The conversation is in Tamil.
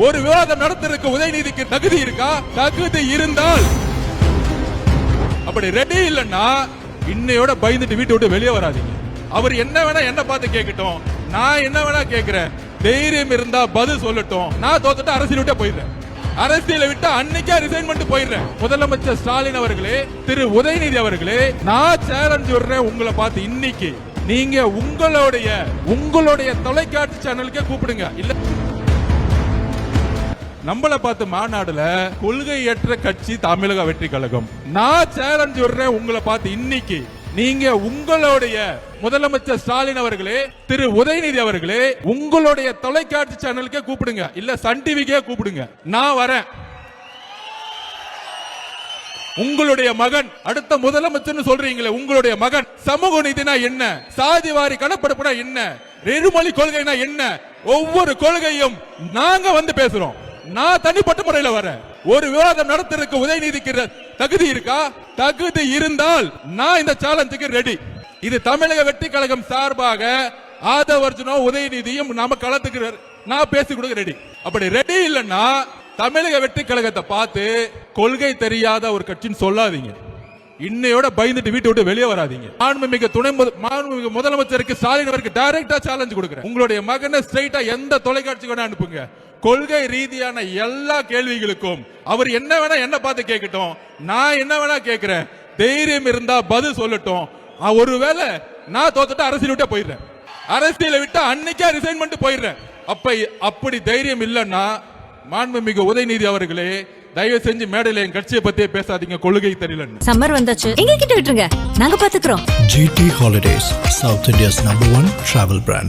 ஒரு விவாதம் நடத்துறதுக்கு உதயநிதிக்கு தகுதி இருக்கா? தகுதி இருந்தால் அப்படி ரெடி இல்லன்னா இன்னையோட பயந்துட்டு வீட்டை விட்டு வெளியே வராதீங்க. அவர் என்ன வேணா என்ன பார்த்து கேட்கட்டும், நான் என்ன வேணா கேட்கிறேன். தைரியம் இருந்தா பதில் சொல்லட்டும். நான் தோத்துட்டு அரசியல் விட்டே போயிடுறேன். அரசியலை விட்டு அன்னைக்கே ரிசைன் பண்ணிட்டு போயிடுறேன். முதலமைச்சர் ஸ்டாலின் அவர்களே, திரு உதயநிதி அவர்களே, நான் சேலஞ்ச் விடுறேன் உங்களை பார்த்து. இன்னைக்கு நீங்க உங்களுடைய தொலைக்காட்சி சேனலுக்கே கூப்பிடுங்க. இல்ல நம்மள பார்த்து மாநாடுல கொள்கையற்ற கட்சி தமிழக வெற்றி கழகம். நான் சேலஞ்ச் விடுறேன் உங்களை பார்த்து. இன்னைக்கு நீங்க உங்களுடைய முதலமைச்சர் ஸ்டாலின் அவர்களே, திரு உதயநிதி அவர்களே, உங்களுடைய தொலைக்காட்சி சேனலுக்கே கூப்பிடுங்க. இல்ல சன் டிவிக்கே கூப்பிடுங்க. நான் வரேன். உங்களுடைய மகன் அடுத்த முதலமைச்சர் சொல்றீங்களே, உங்களுடைய மகன் சமூக நீதினா என்ன, சாதிவாரி கணப்பெடுப்புனா என்ன, இருமொழி கொள்கைனா என்ன, ஒவ்வொரு கொள்கையும் நாங்க வந்து பேசுறோம். நான் தனிப்பட்ட முறையில் வரேன். ஒரு விவாதம் நடத்துறதுக்கு உதயநிதிக்கு தகுதி இருக்கா? தகுதி இருந்தால் நான் இந்த சேலஞ்சுக்கு ரெடி. இது தமிழக வெற்றி கழகம் சார்பாக ஆதவர்ஜுனோ உதயநிதியும் நாம களத்துக்கு நான் பேசி கொடுக்க ரெடி. அப்படி ரெடி இல்லைன்னா தமிழக வெற்றி கழகத்தை பார்த்து கொள்கை தெரியாத ஒரு கட்சின்னு சொல்லாதீங்க. இன்னையோட பயந்துட்டு வீட்டை விட்டு வெளியே வராதீங்க. மாண்புமிகு முதலமைச்சருக்கு ஸ்டாலின் அவருக்கு டைரக்டா சேலஞ்ச் கொடுக்கிறேன். உங்களுடைய மகனை ஸ்ட்ரைட்டா எந்த தொலைக்காட்சிக்கு வேணா அனுப்புங்க. கொள்கை ரீதியான எல்லா கேள்விகளுக்கும் அவர் என்ன வேணா என்ன பார்த்து கேட்கட்டும், நான் என்ன வேணா கேட்கிறேன். தைரியம் இருந்தா பதில் சொல்லட்டும். ஒருவேளை நான் தோத்துட்டு அரசியல் விட்டே போயிடுறேன். அரசியலை விட்டு அன்னைக்கே ரிசைன் பண்ணிட்டு போயிடுறேன். அப்படி தைரியம் இல்லைன்னா மாண்புமிகு உதயநிதி அவர்களே, தயவு செஞ்சு மேடையில என் கட்சியை பத்தியே பேசாதீங்க. கொள்கை தெரியல. சம்மர் வந்தாச்சு, எங்க கிட்ட விட்டுருங்க, நாங்க பாத்துக்கிறோம். GT Holidays, South India's #1 travel brand.